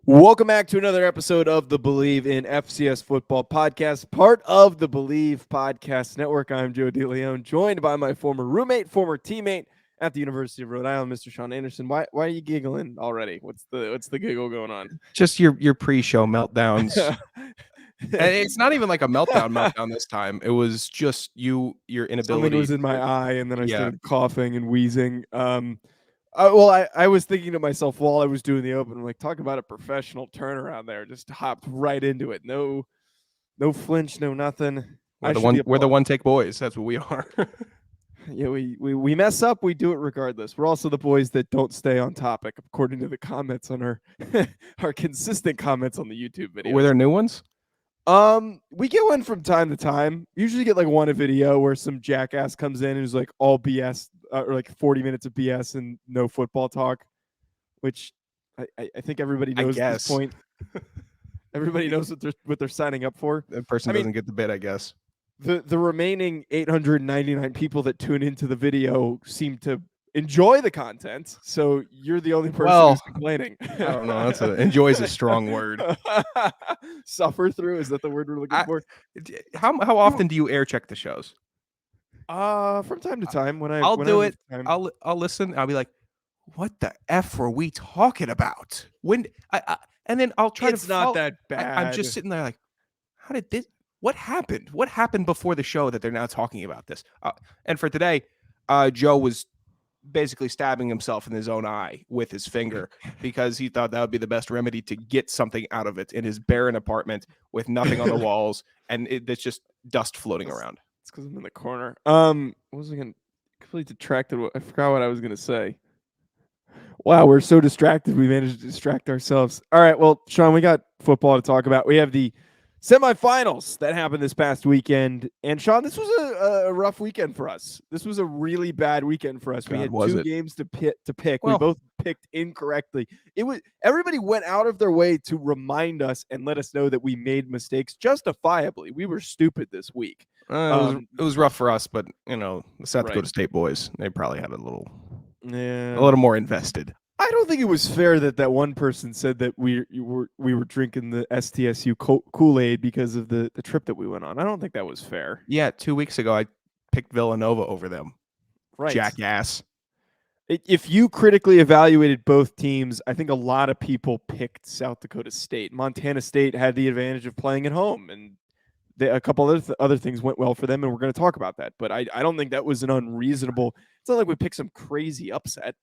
Welcome back to another episode of the Believe in FCS Football Podcast, part of the Believe Podcast Network. I'm Joe DeLeone, joined by my former roommate, former teammate at the University of Rhode Island, Mr. Sean Anderson. Why are you giggling already? What's the giggle going on? Just your pre-show meltdowns. And it's not even like a meltdown this time. It was just your inability. Something was in my eye, and then I started coughing and wheezing. I was thinking to myself while I was doing the open, I'm like, talk about a professional turnaround there. Just hopped right into it. No flinch, no nothing. We're the one-take boys. That's what we are. Yeah, we mess up, we do it regardless. We're also the boys that don't stay on topic, according to the comments on our our consistent comments on the YouTube video. Were there new ones? We get one from time to time. Usually get like one a video where some jackass comes in and is like all BS or like 40 minutes of BS and no football talk, which I think everybody knows at this point. Everybody knows what they're signing up for. That person doesn't get the bit, I guess. The remaining 899 people that tune into the video seem to enjoy the content, so you're the only person who's complaining. I don't know. Enjoy is a strong word. Suffer through, is that the word we're looking for? How often do you air check the shows? From time to time. I'll listen. I'll be like, what the F were we talking about? And then I'll try It's not that bad. I'm just sitting there like, how did this? What happened? What happened before the show that they're now talking about this? And for today, Joe was basically stabbing himself in his own eye with his finger because he thought that would be the best remedy to get something out of it in his barren apartment with nothing on the walls and it's just dust floating around. It's because I'm in the corner. What was I going to completely distracted? I forgot what I was going to say. Wow, we're so distracted. We managed to distract ourselves. All right, well, Sean, we got football to talk about. We have the semifinals that happened this past weekend. And Sean, this was a rough weekend for us. This was a really bad weekend for us. We had two games to pick. Well, we both picked incorrectly. Everybody went out of their way to remind us and let us know that we made mistakes justifiably. We were stupid this week. It was rough for us, but the South Dakota State boys, they probably had a little more invested. I don't think it was fair that one person said that we were drinking the SDSU Kool-Aid because of the trip that we went on. I don't think that was fair. Yeah, 2 weeks ago I picked Villanova over them. Right. Jackass. If you critically evaluated both teams, I think a lot of people picked South Dakota State. Montana State had the advantage of playing at home, and a couple other things went well for them, and we're going to talk about that. But I don't think that was an unreasonable. It's not like we picked some crazy upset.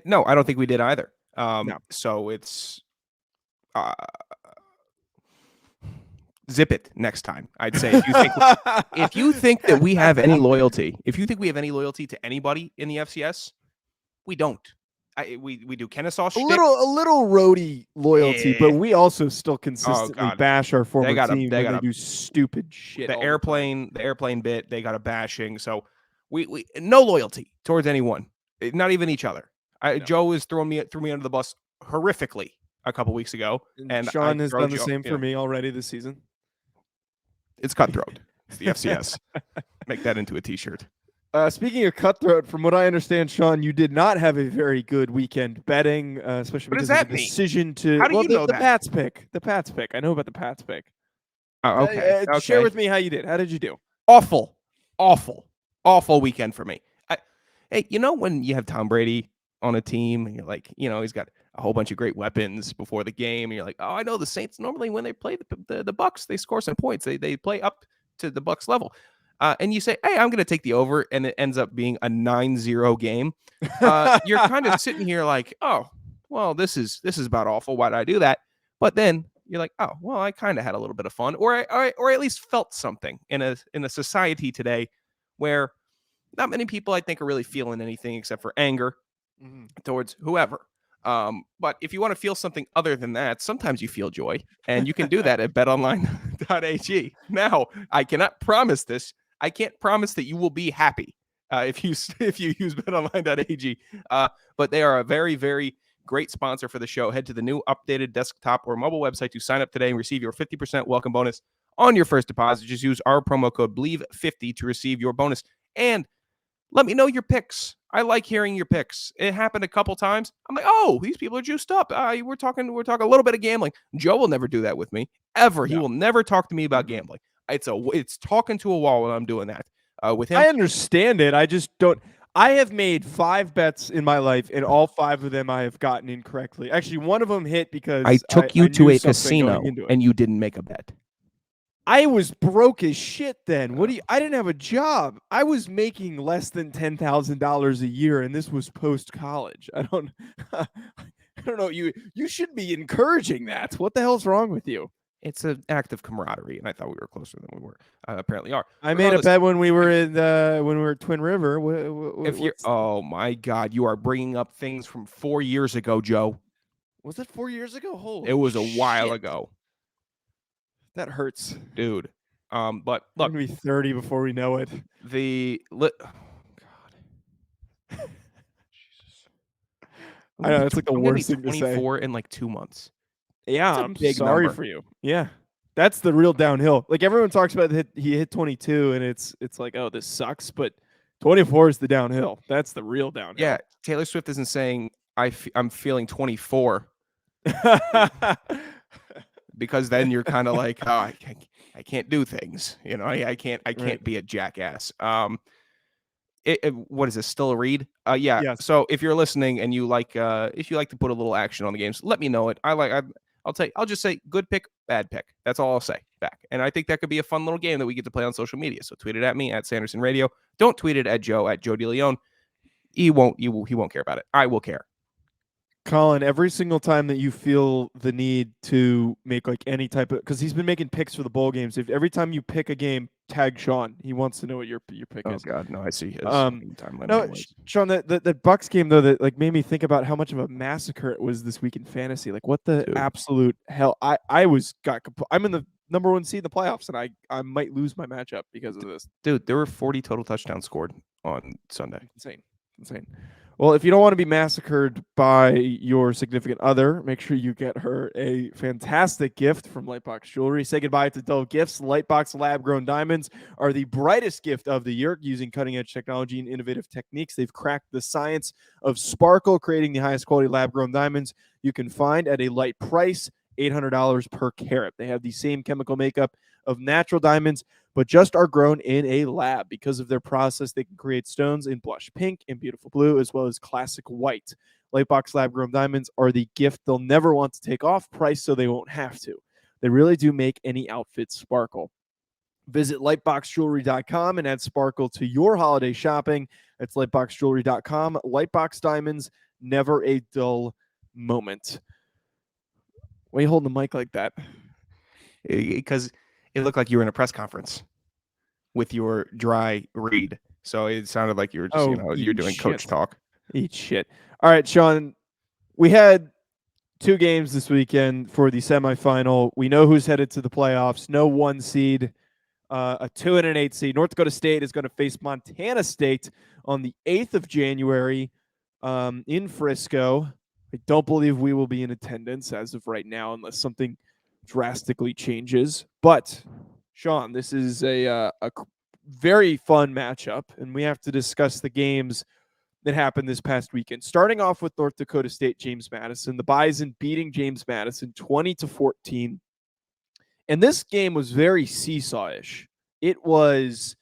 No, I don't think we did either. No. So it's zip it next time. I'd say if you think that we have any loyalty, to anybody in the FCS, we don't. We do Kennesaw shtick. A little roadie loyalty, but we also still consistently bash our former team when they do stupid shit. The airplane bit, they got a bashing. So we no loyalty towards anyone, not even each other. Joe has threw me under the bus horrifically a couple weeks ago, and Sean has done the same for me already this season. It's cutthroat. It's the FCS. Make that into a T-shirt. Speaking of cutthroat, from what I understand, Sean, you did not have a very good weekend betting, especially because of the decision to. How do you know the that? Pats pick. The Pats pick. I know about the Pats pick. Oh, okay. Share with me how you did. How did you do? Awful weekend for me. Hey, when you have Tom Brady on a team and you're like, he's got a whole bunch of great weapons before the game, and you're like, oh, I know the Saints normally when they play the Bucks, they score some points. They play up to the Bucks level. And you say, hey, I'm going to take the over, and it ends up being a 9-0 game. You're kind of sitting here like, oh, well, this is about awful. Why did I do that? But then you're like, oh, well, I kind of had a little bit of fun, or at least felt something in a society today where not many people, I think, are really feeling anything except for anger towards whoever. But if you want to feel something other than that, sometimes you feel joy, and you can do that at betonline.ag. Now, I cannot promise this. I can't promise that you will be happy if you use betonline.ag. But they are a very, very great sponsor for the show. Head to the new updated desktop or mobile website to sign up today and receive your 50% welcome bonus on your first deposit. Just use our promo code BLEAV50 to receive your bonus. And Let me know your picks. I like hearing your picks. It happened a couple times. I'm like, oh, these people are juiced up. We're talking a little bit of gambling. Joe will never do that with me ever. He No. will never talk to me about gambling. It's talking to a wall when I'm doing that with him. I understand it. I just don't. I have made 5 bets in my life, and all 5 of them I have gotten incorrectly. Actually, one of them hit because I took you I to knew a something going casino into it. and you didn't make a bet. I was broke as shit then. I didn't have a job. I was making less than $10,000 a year, and this was post college. I don't know. You should be encouraging that. What the hell's wrong with you? It's an act of camaraderie, and I thought we were closer than we were. Apparently are. I made a bet when we were at Twin River. Oh my God, you are bringing up things from 4 years ago, Joe. Was it 4 years ago? Holy It was a shit. while ago. That hurts. Dude. But We're look, gonna be 30 before we know it. oh God. Jesus. I know, it's like the worst thing to say. 24 in like 2 months. Yeah, That's a I'm big sorry number. for you. Yeah. That's the real downhill. Like everyone talks about he hit 22 and it's like, oh, this sucks, but 24 is the downhill. That's the real downhill. Yeah, Taylor Swift isn't saying I'm feeling 24 because then you're kind of like, oh, I can't do things. You know, I can't Right. be a jackass. What is this? Still a read? Yeah. Yes. So if you're listening and you like, if you like to put a little action on the games, let me know it. I'll just say good pick, bad pick. That's all I'll say back. And I think that could be a fun little game that we get to play on social media. So tweet it at me at Sanderson Radio. Don't tweet it at Joe DeLeone. He won't care about it. I will care. Colin, every single time that you feel the need to make like any type of, because he's been making picks for the bowl games. If every time you pick a game, tag Sean. He wants to know what your pick is. Oh God, no! I see his timeline. No, Sean, the Bucks game though, that like made me think about how much of a massacre it was this week in fantasy. Like what the absolute hell? I'm in the number 1 seed in the playoffs, and I might lose my matchup because of this. Dude, there were 40 total touchdowns scored on Sunday. Insane. Well, if you don't want to be massacred by your significant other, make sure you get her a fantastic gift from Lightbox Jewelry. Say goodbye to dull gifts. Lightbox lab-grown diamonds are the brightest gift of the year. Using cutting-edge technology and innovative techniques, they've cracked the science of sparkle, creating the highest quality lab-grown diamonds you can find at a light price, $800 per carat. They have the same chemical makeup of natural diamonds, but just are grown in a lab. Because of their process, they can create stones in blush pink and beautiful blue, as well as classic white. Lightbox lab-grown diamonds are the gift they'll never want to take off price, so they won't have to. They really do make any outfit sparkle. Visit lightboxjewelry.com and add sparkle to your holiday shopping. That's lightboxjewelry.com. Lightbox diamonds, never a dull moment. Why are you holding the mic like that? Because it looked like you were in a press conference with your dry read. So it sounded like you were just, you're doing coach talk. Eat shit. All right, Sean, we had 2 games this weekend for the semifinal. We know who's headed to the playoffs. No 1 seed, a 2 and an 8 seed. North Dakota State is going to face Montana State on the 8th of January in Frisco. I don't believe we will be in attendance as of right now unless something drastically changes. But, Sean, this is a very fun matchup, and we have to discuss the games that happened this past weekend. Starting off with North Dakota State, James Madison. The Bison beating James Madison 20-14. And this game was very seesaw-ish. It was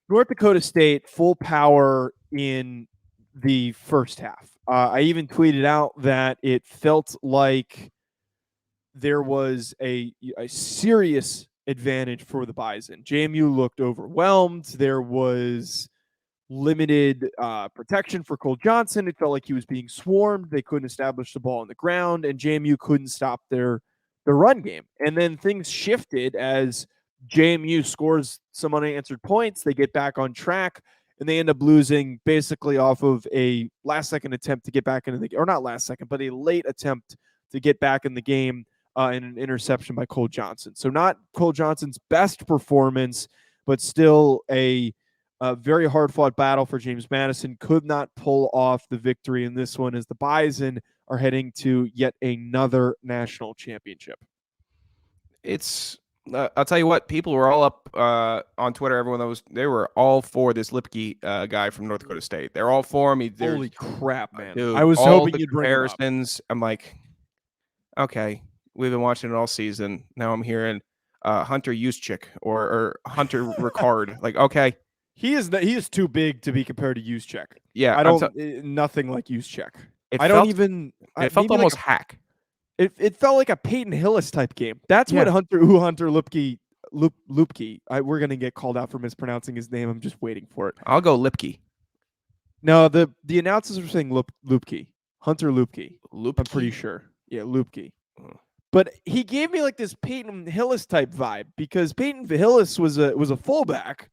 North Dakota State full power in the first half. I even tweeted out that it felt like there was a serious advantage for the Bison. JMU looked overwhelmed. There was limited protection for Cole Johnson. It felt like he was being swarmed. They couldn't establish the ball on the ground, and JMU couldn't stop the run game. And then things shifted as JMU scores some unanswered points. They get back on track, and they end up losing basically off of a last-second attempt to get back into the game, or not last second, but a late attempt to get back in the game in an interception by Cole Johnson. So not Cole Johnson's best performance, but still a very hard-fought battle for James Madison. Could not pull off the victory in this one as the Bison are heading to yet another national championship. It's I'll tell you what, people were all up on Twitter. They were all for this Luepke guy from North Dakota State. They're all for him. Holy crap, man! Dude, I was all hoping the you'd bring him up. comparisons. I'm like, okay, we've been watching it all season. Now I'm hearing Hunter Juszczyk or Hunter Ricard. Like, okay, he is too big to be compared to Juszczyk. yeah, I don't nothing like Juszczyk. It felt almost hack. It felt like a Peyton Hillis type game. That's what Hunter Luepke. We're gonna get called out for mispronouncing his name. I'm just waiting for it. I'll go Luepke. No, the announcers are saying Luepke. Hunter Luepke. Luepke. I'm pretty sure. Yeah, Luepke. But he gave me like this Peyton Hillis type vibe because Peyton Hillis was a fullback.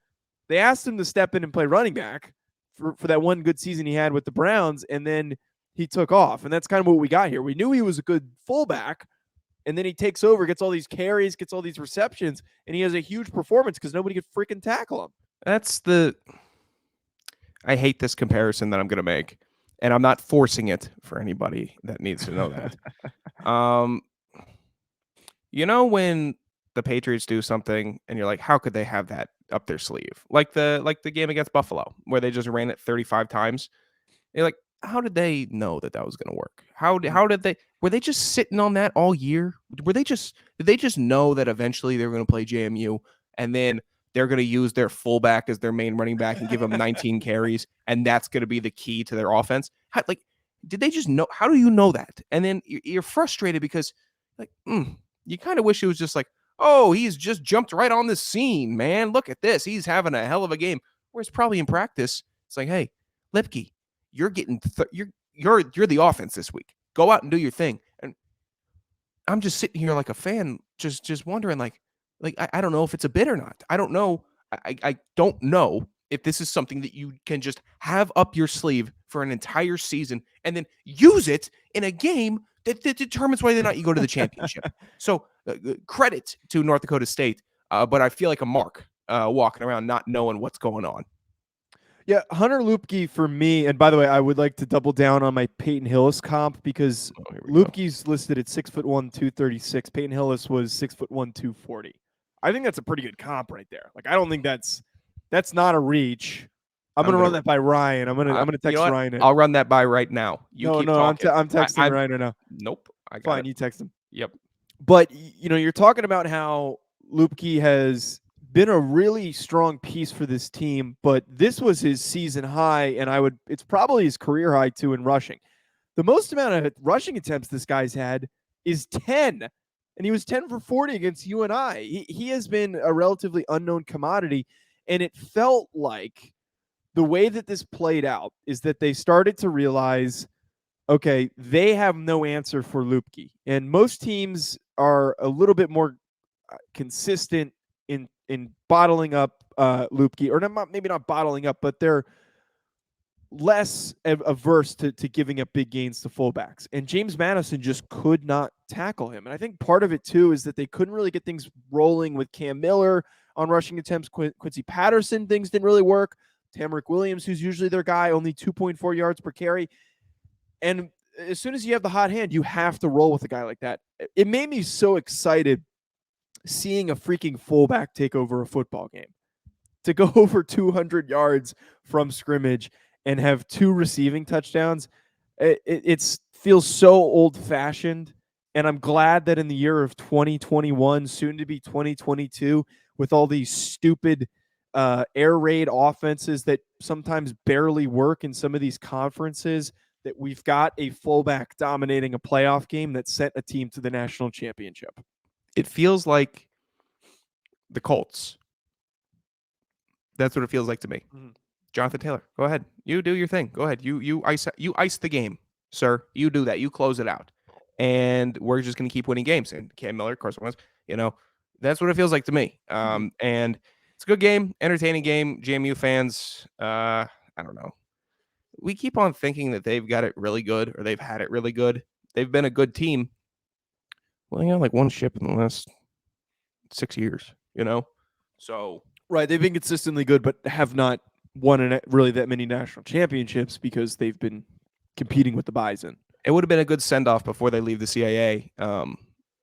They asked him to step in and play running back for that one good season he had with the Browns, and then he took off. And that's kind of what we got here. We knew he was a good fullback, and then he takes over, gets all these carries, gets all these receptions, and he has a huge performance because nobody could freaking tackle him. I hate this comparison that I'm going to make, and I'm not forcing it for anybody that needs to know that. You know when the Patriots do something and you're like, how could they have that up their sleeve? Like the game against Buffalo where they just ran it 35 times. You're like, how did they know that was going to work? How did they? Were they just sitting on that all year? Did they just know that eventually they were going to play JMU and then they're going to use their fullback as their main running back and give them 19 carries, and that's going to be the key to their offense? Did they just know? How do you know that? And then you're frustrated because, you kind of wish it was just like, oh, he's just jumped right on the scene, man. Look at this. He's having a hell of a game. Whereas probably in practice, it's like, hey, Luepke, you're getting you're the offense this week. Go out and do your thing. And I'm just sitting here like a fan, just wondering, I don't know if it's a bid or not. I don't know. I don't know if this is something that you can just have up your sleeve for an entire season and then use it in a game that determines whether or not you go to the championship. So credit to North Dakota State, but I feel like a mark walking around not knowing what's going on. Yeah, Hunter Luepke for me, and by the way, I would like to double down on my Peyton Hillis comp because Luepke's listed at 6'1", 236. Peyton Hillis was 6'1", 240. I think that's a pretty good comp right there. Like, I don't think that's not a reach. I'm gonna run that by Ryan. I'm gonna text Ryan. I'll run that by right now. I'm texting Ryan right now. Nope. Fine, you text him. Yep. But you're talking about how Luepke has been a really strong piece for this team, but this was his season high, and it's probably his career high too in rushing. The most amount of rushing attempts this guy's had is 10, and he was 10 for 40 against UNI. He has been a relatively unknown commodity, and it felt like the way that this played out is that they started to realize, okay, they have no answer for Luepke, and most teams are a little bit more consistent in bottling up Luepke, or maybe not bottling up, but they're less averse to giving up big gains to fullbacks. And James Madison just could not tackle him. And I think part of it, too, is that they couldn't really get things rolling with Cam Miller on rushing attempts. Quincy Patterson, things didn't really work. Tamarick Williams, who's usually their guy, only 2.4 yards per carry. And as soon as you have the hot hand, you have to roll with a guy like that. It made me so excited seeing a freaking fullback take over a football game, to go over 200 yards from scrimmage and have 2 receiving touchdowns. It feels so old-fashioned, and I'm glad that in the year of 2021, soon to be 2022, with all these stupid air raid offenses that sometimes barely work in some of these conferences, that we've got a fullback dominating a playoff game that sent a team to the national championship. It feels like the Colts. That's what it feels like to me. Mm-hmm. Jonathan Taylor, go ahead. You do your thing. Go ahead. You ice the game, sir. You do that. You close it out. And we're just going to keep winning games. And Cam Miller, Carson Wentz, that's what it feels like to me. And it's a good game, entertaining game. JMU fans, I don't know. We keep on thinking that they've got it really good, or they've had it really good. They've been a good team. Well, they got like one ship in the last 6 years, So right, they've been consistently good, but have not won really that many national championships because they've been competing with the Bison. It would have been a good send-off before they leave the CAA.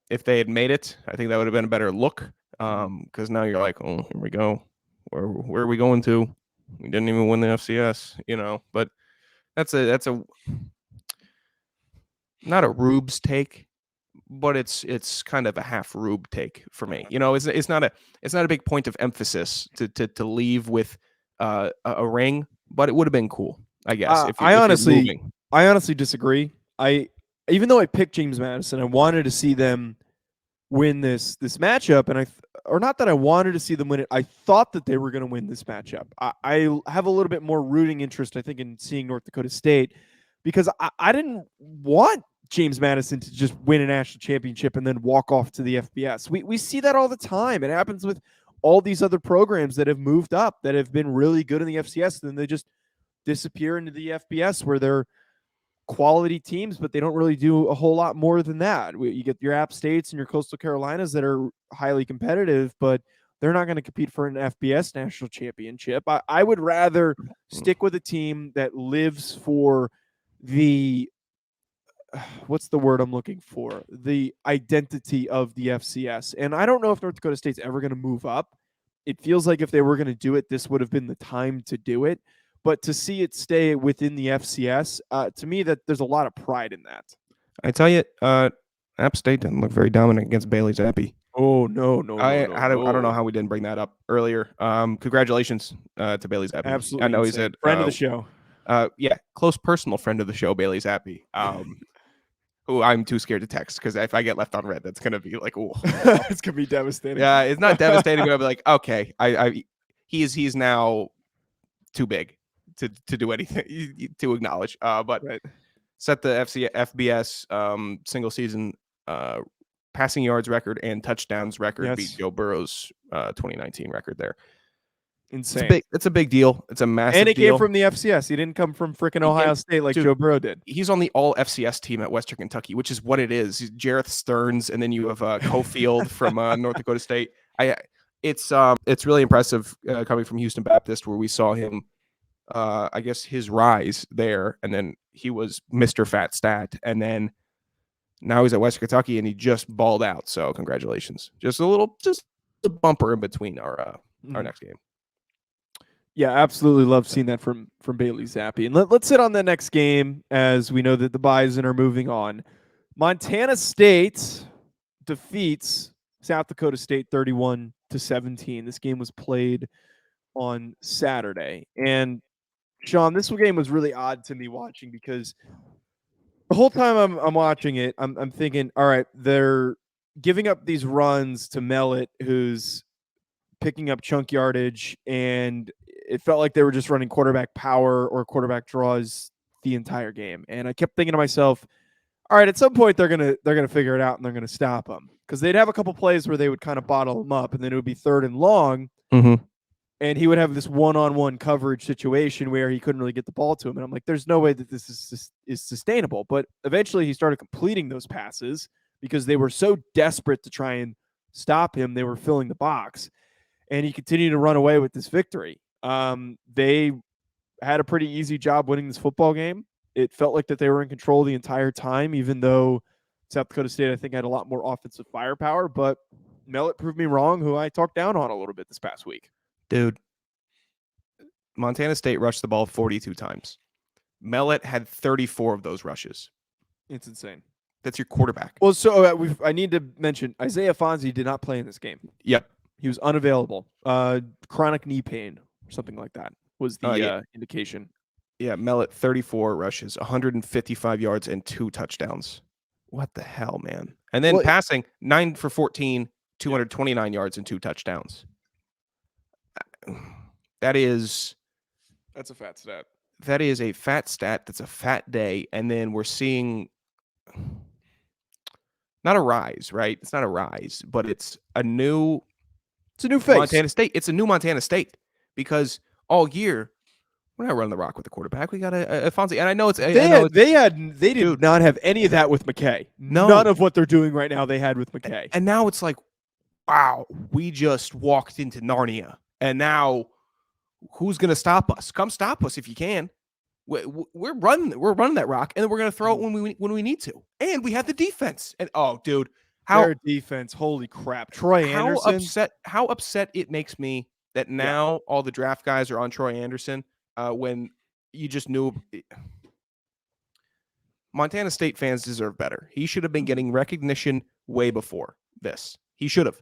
If they had made it, I think that would have been a better look. Because now you're like, oh, here we go. Where are we going to? We didn't even win the FCS, but that's a not a Rube's take, but it's kind of a half Rube take for me. It's not a big point of emphasis to leave with a ring, but it would have been cool, I guess, if you're moving. I honestly disagree. Even though I picked James Madison, I wanted to see them win this matchup, and or not that I wanted to see them win it. I thought that they were going to win this matchup. I have a little bit more rooting interest, I think, in seeing North Dakota State, because I didn't want James Madison to just win a national championship and then walk off to the FBS. We see that all the time. It happens with all these other programs that have moved up, that have been really good in the FCS, and then they just disappear into the FBS where they're quality teams, but they don't really do a whole lot more than that. You get your App States and your Coastal Carolinas that are highly competitive, but they're not going to compete for an FBS national championship. I would rather stick with a team that lives for the what's the word I'm looking for? The identity of the FCS. And I don't know if North Dakota State's ever going to move up. It feels like if they were going to do it, this would have been the time to do it. But to see it stay within the FCS, to me, that there's a lot of pride in that. I tell you, App State didn't look very dominant against Bailey Zappi. Oh, no. I don't know how we didn't bring that up earlier. Congratulations to Bailey Zappi. Absolutely. I know he's a friend of the show. Close personal friend of the show, Bailey Zappi. Who I'm too scared to text, because if I get left on red, that's gonna be like, oh, it's gonna be devastating. Yeah, it's not devastating, but I'll be like, okay, he's now too big to do anything, to acknowledge. But right. Set the FBS single season passing yards record and touchdowns record. Yes. Beat Joe Burrow's 2019 record there. Insane. It's a big deal. It's a massive And it deal. came from the FCS. He didn't come from freaking Ohio State like Joe Burrow did. He's on the all FCS team at Western Kentucky, which is what it is. Jareth Stearns, and then you have Cofield from North Dakota State. It's really impressive coming from Houston Baptist, where we saw him, I guess, his rise there, and then he was Mr. Fat Stat, and then now he's at Western Kentucky, and he just balled out. So congratulations. Just a bumper in between our next game. Yeah, absolutely love seeing that from Bailey Zappi. And let's hit on the next game, as we know that the Bison are moving on. Montana State defeats South Dakota State 31-17. This game was played on Saturday. And Sean, this game was really odd to me watching, because the whole time I'm watching it, I'm thinking, all right, they're giving up these runs to Mellot, who's picking up chunk yardage, and it felt like they were just running quarterback power or quarterback draws the entire game. And I kept thinking to myself, all right, at some point they're gonna figure it out and they're gonna stop them, because they'd have a couple plays where they would kind of bottle him up, and then it would be 3rd and long, and he would have this one-on-one coverage situation where he couldn't really get the ball to him. And I'm like, there's no way that this is sustainable. But eventually he started completing those passes because they were so desperate to try and stop him. They were filling the box, and he continued to run away with this victory. They had a pretty easy job winning this football game. It felt like that they were in control the entire time, even though South Dakota State, I think, had a lot more offensive firepower. But Mellot proved me wrong, who I talked down on a little bit this past week. Dude, Montana State rushed the ball 42 times. Mellot had 34 of those rushes. It's insane. That's your quarterback. Well, so I need to mention Isaiah Fonzie did not play in this game. Yep. He was unavailable. Chronic knee pain or something like that was the indication. Yeah, Mellot, 34 rushes, 155 yards, and 2 touchdowns. What the hell, man? And then passing, 9 for 14, 229 yards, and 2 touchdowns. That's a fat stat. That is a fat stat. That's a fat day. And then we're seeing not a rise, right? It's not a rise, but it's a new face. Montana State. It's a new Montana State, because all year we're not running the rock with the quarterback. We got a Fonzie, and I know they did not have any of that with McKay. No. None of what they're doing right now they had with McKay. And now it's like, wow, we just walked into Narnia. And now, who's going to stop us? Come stop us if you can. We're running that rock, and then we're going to throw it when we need to. And we have the defense. And dude, Their defense, holy crap. Troy Anderson. How upset it makes me that now all the draft guys are on Troy Anderson when you just knew Montana State fans deserve better. He should have been getting recognition way before this. He should have.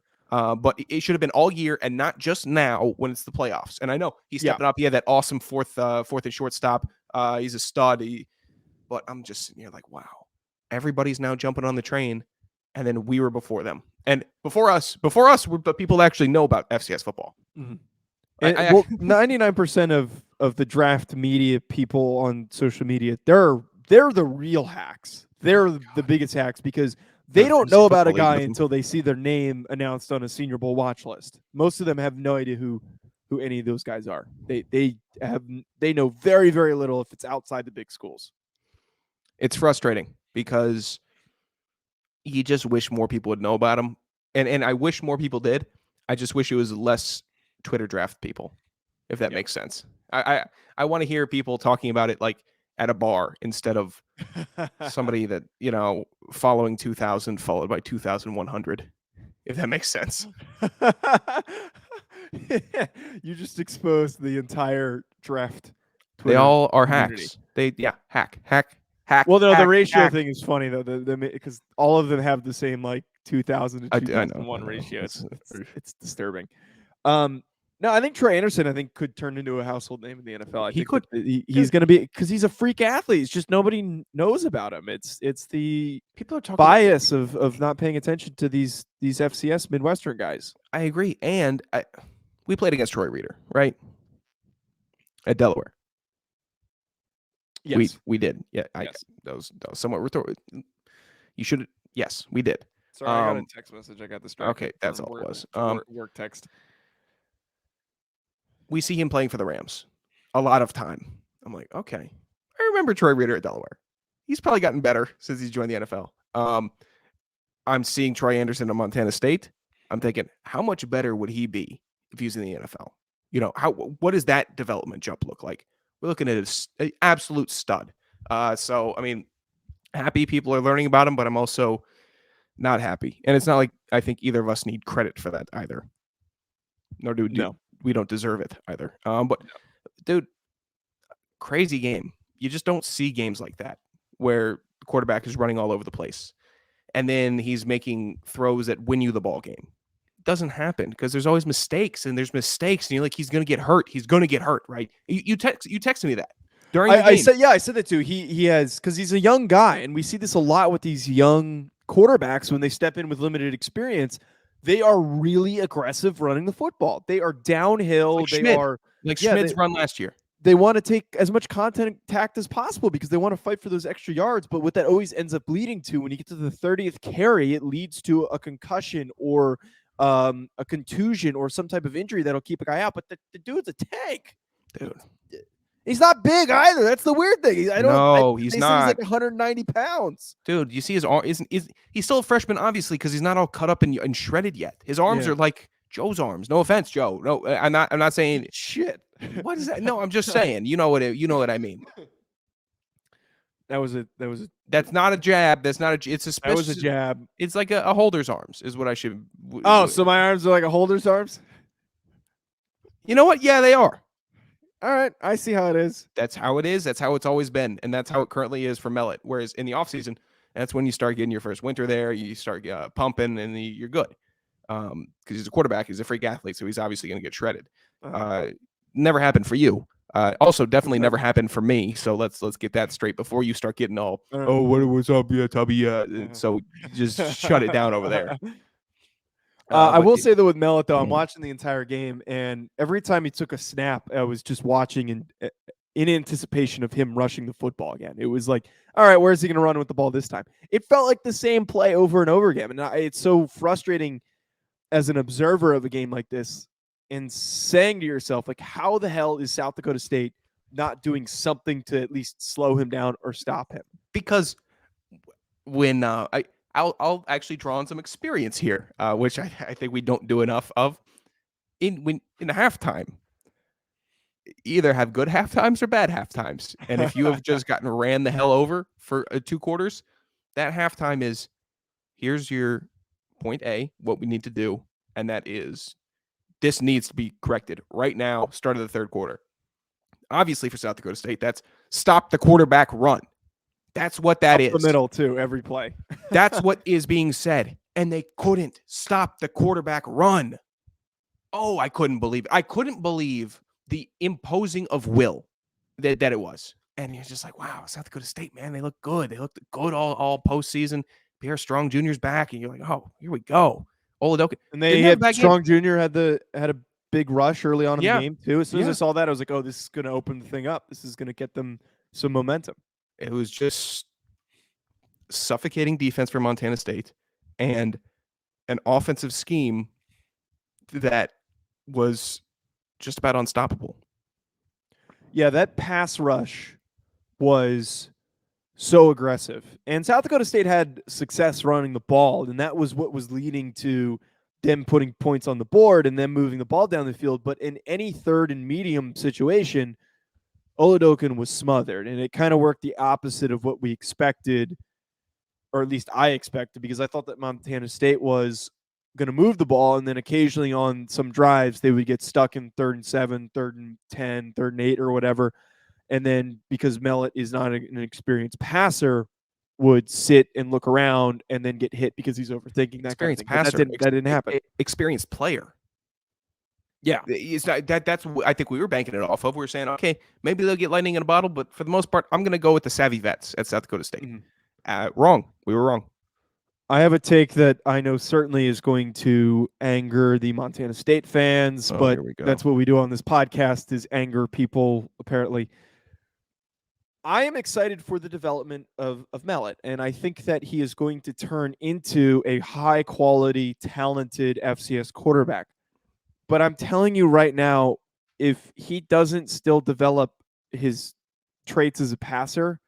But it should have been all year and not just now when it's the playoffs. And I know he's stepping up. He had that awesome fourth and shortstop. He's a stud. But I'm just sitting here like, wow, everybody's now jumping on the train, and then we were before them. And before us were the people that actually know about FCS football. Mm-hmm. 99% of the draft media people on social media, they're the real hacks. They're the biggest hacks because they don't know about a guy until they see their name announced on a Senior Bowl watch list. Most of them have no idea who any of those guys are. They know very, very little if it's outside the big schools. It's frustrating because you just wish more people would know about him. And I wish more people did. I just wish it was less Twitter draft people, if that makes sense. I want to hear people talking about it like at a bar instead of somebody that, following 2000 followed by 2100, if that makes sense. You just exposed the entire draft. Twitter they all are community. Hacks. Hack. Well, no, the ratio thing is funny though, because all of them have the same 2000 to 2001 ratio. It's disturbing. No, I think Troy Anderson, could turn into a household name in the NFL. He's going to be, because he's a freak athlete. It's just nobody knows about him. It's the people are talking bias of not paying attention to these FCS Midwestern guys. I agree, and we played against Troy Reader, right? At Delaware. Yes, we did. Yeah, yes. That was somewhat rhetorical. You should. Yes, we did. Sorry, I got a text message. I got distracted. Okay, that's all it was. Work text. We see him playing for the Rams a lot of time. I'm like, okay. I remember Troy Reader at Delaware. He's probably gotten better since he's joined the NFL. I'm seeing Troy Anderson at Montana State. I'm thinking, how much better would he be if he was in the NFL? What does that development jump look like? We're looking at an absolute stud. So, happy people are learning about him, but I'm also not happy. And it's not like I think either of us need credit for that either. Nor do we don't deserve it either. Dude, crazy game. You just don't see games like that where the quarterback is running all over the place and then he's making throws that win you the ball game. It doesn't happen because there's always mistakes and you're like, he's going to get hurt. He's going to get hurt, right? You texted me that during the game. I said that too. He has, because he's a young guy, and we see this a lot with these young quarterbacks when they step in with limited experience. They are really aggressive running the football. They are downhill. Like Schmidt's run last year. They want to take as much contact as possible because they want to fight for those extra yards. But what that always ends up leading to, when you get to the 30th carry, it leads to a concussion or a contusion or some type of injury that'll keep a guy out. But the dude's a tank. Dude. He's not big either. That's the weird thing. He's not. He's like 190 pounds. Dude, you see his arm. He's still a freshman, obviously, because he's not all cut up and shredded yet. His arms are like Joe's arms. No offense, Joe. No, I'm not saying shit. What is that? No, I'm just saying. You know what I mean. That's not a jab. That's not a. It's a. That was a jab. It's like a holder's arms. Is what I should. So my arms are like a holder's arms. You know what? Yeah, they are. All right, I see how it is. That's how it is. That's how it's always been, and that's how it currently is for Mellot. Whereas in the offseason, that's when you start getting your first winter there. You start pumping, and you're good. Because he's a quarterback. He's a freak athlete, so he's obviously going to get shredded. Never happened for you. Also, definitely never happened for me. So let's get that straight before you start getting all, what's up, yeah, Tubby? So just shut it down over there. I will say though, with Mellot though, I'm watching the entire game, and every time he took a snap, I was just watching in anticipation of him rushing the football again. It was like, all right, where's he going to run with the ball this time? It felt like the same play over and over again, and it's so frustrating as an observer of a game like this, and saying to yourself, like, how the hell is South Dakota State not doing something to at least slow him down or stop him? Because when I'll actually draw on some experience here, which I think we don't do enough of. In the halftime, either have good half times or bad half times. And if you have just gotten ran the hell over for 2 quarters, that halftime is, here's your point A, what we need to do, and that is this needs to be corrected right now, start of the third quarter. Obviously, for South Dakota State, that's stop the quarterback run. That's what that is. Up the middle, too, every play. That's what is being said. And they couldn't stop the quarterback run. Oh, I couldn't believe it. I couldn't believe the imposing of will that it was. And you're just like, wow, South Dakota State, man, they look good. They looked good all postseason. Pierre Strong Jr.'s back, and you're like, oh, here we go. Oladoka. And they had Strong Jr. had a big rush early on in the game, too. As soon as I saw that, I was like, oh, this is going to open the thing up. This is going to get them some momentum. It was just suffocating defense for Montana State and an offensive scheme that was just about unstoppable. Yeah, that pass rush was so aggressive. And South Dakota State had success running the ball, and that was what was leading to them putting points on the board and then moving the ball down the field. But in any third and medium situation, Oladoka was smothered, and it kind of worked the opposite of what we expected, or at least I expected, because I thought that Montana State was going to move the ball, and then occasionally on some drives they would get stuck in 3rd and 7, 3rd and 10, 3rd and 8 or whatever. And then because Mellot is not an experienced passer, would sit and look around and then get hit because he's overthinking that kind of thing. Passer, that didn't happen. Experienced player. Yeah, it's not, that's what I think we were banking it off of. We were saying, okay, maybe they'll get lightning in a bottle, but for the most part, I'm going to go with the savvy vets at South Dakota State. Wrong. We were wrong. I have a take that I know certainly is going to anger the Montana State fans, but that's what we do on this podcast, is anger people, apparently. I am excited for the development of Mellot, and I think that he is going to turn into a high-quality, talented FCS quarterback. But I'm telling you right now, if he doesn't still develop his traits as a passer,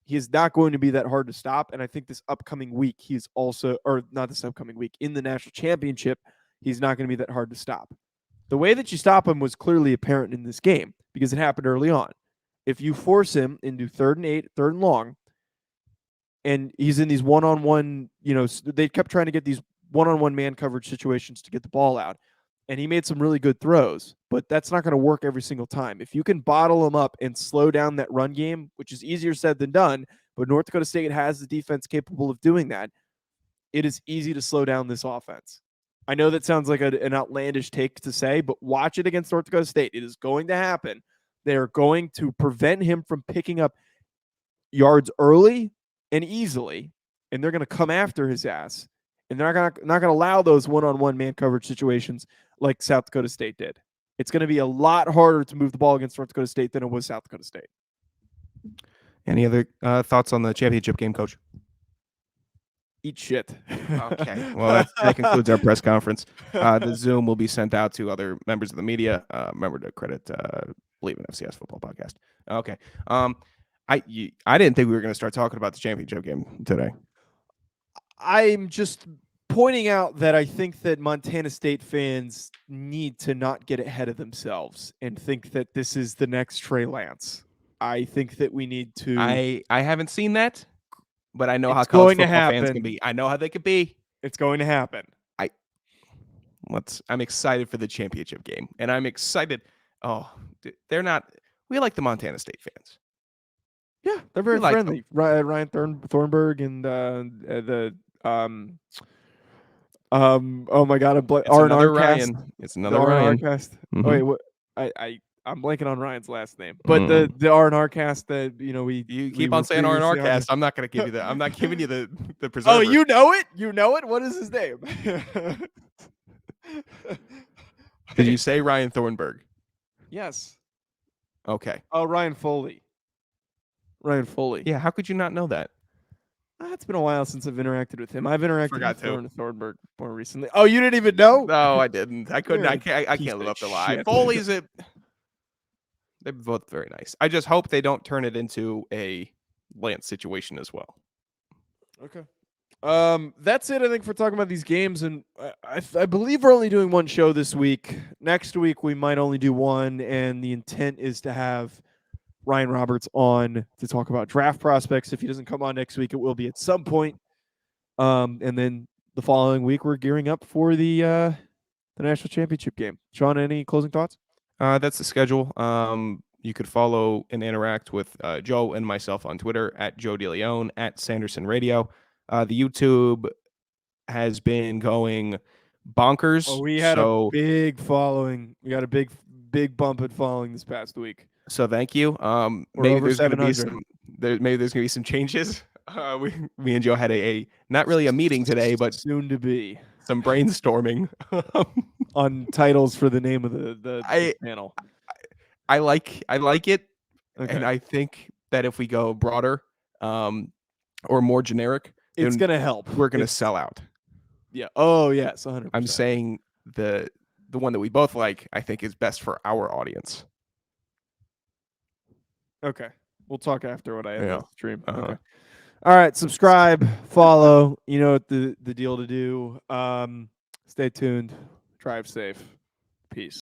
he is not going to be that hard to stop. And I think this upcoming week, he's also, or not this upcoming week, in the national championship, he's not going to be that hard to stop. The way that you stop him was clearly apparent in this game because it happened early on. If you force him into 3rd and 8, 3rd and long, and he's in these one-on-one, they kept trying to get these one-on-one man coverage situations to get the ball out. And he made some really good throws, but that's not going to work every single time. If you can bottle him up and slow down that run game, which is easier said than done, but North Dakota State has the defense capable of doing that, it is easy to slow down this offense. I know that sounds like an outlandish take to say, but watch it against North Dakota State. It is going to happen. They are going to prevent him from picking up yards early and easily, and they're going to come after his ass. And they're not going to allow those one-on-one man coverage situations like South Dakota State did. It's going to be a lot harder to move the ball against North Dakota State than it was South Dakota State. Any other thoughts on the championship game, Coach? Eat shit. Okay. Well, that concludes our press conference. The Zoom will be sent out to other members of the media. Remember to credit Believe in FCS Football Podcast. Okay. I didn't think we were going to start talking about the championship game today. I'm just pointing out that I think that Montana State fans need to not get ahead of themselves and think that this is the next Trey Lance. I think that we need to. I haven't seen that, but I know how college football fans can be. I know how they could be. It's going to happen. I'm excited for the championship game, and I'm excited. Oh, they're not. We like the Montana State fans. Yeah, they're very friendly. Ryan Thornburg and oh my God, Ryan. It's another Ryan. Mm-hmm. Oh, wait, what? I'm blanking on Ryan's last name, but the R&R cast that you keep on saying R&R cast. I'm not going to give you that. I'm not giving you the preserver. Oh, you know it. You know it. What is his name? Did you say Ryan Thornburg? Yes. Okay. Oh, Ryan Foley. Yeah. How could you not know that? It's been a while since I've interacted with him. I've interacted with Thornburg more recently. Oh, you didn't even know? No, I didn't. I couldn't. I can't live up to lie. Foley's it. They're both very nice. I just hope they don't turn it into a Lance situation as well. Okay. That's it, I think, for talking about these games. And I believe we're only doing one show this week. Next week, we might only do one. And the intent is to have Ryan Roberts on to talk about draft prospects. If he doesn't come on next week, it will be at some point. And then the following week we're gearing up for the national championship game. Sean, any closing thoughts? That's the schedule. You could follow and interact with Joe and myself on Twitter at Joe DeLeone, at Sanderson Radio. The YouTube has been going bonkers. Oh, we had a so big following. We got a big bump in following this past week. so thank you. We're Maybe over there's going to be 700. maybe there's going to be some changes. Me and Joe had a not really a meeting today, but soon to be some brainstorming on titles for the name of the channel. I like it, Okay. and I think that if we go broader, or more generic, It's then gonna help. we're gonna sell out. Yeah. Oh yes, 100%. I'm saying the one that we both like, I think, is best for our audience. Okay. We'll talk after what I end Yeah. the stream. Uh-huh. Okay. All right. Subscribe, follow. You know what the deal to do. Stay tuned. Drive safe. Peace.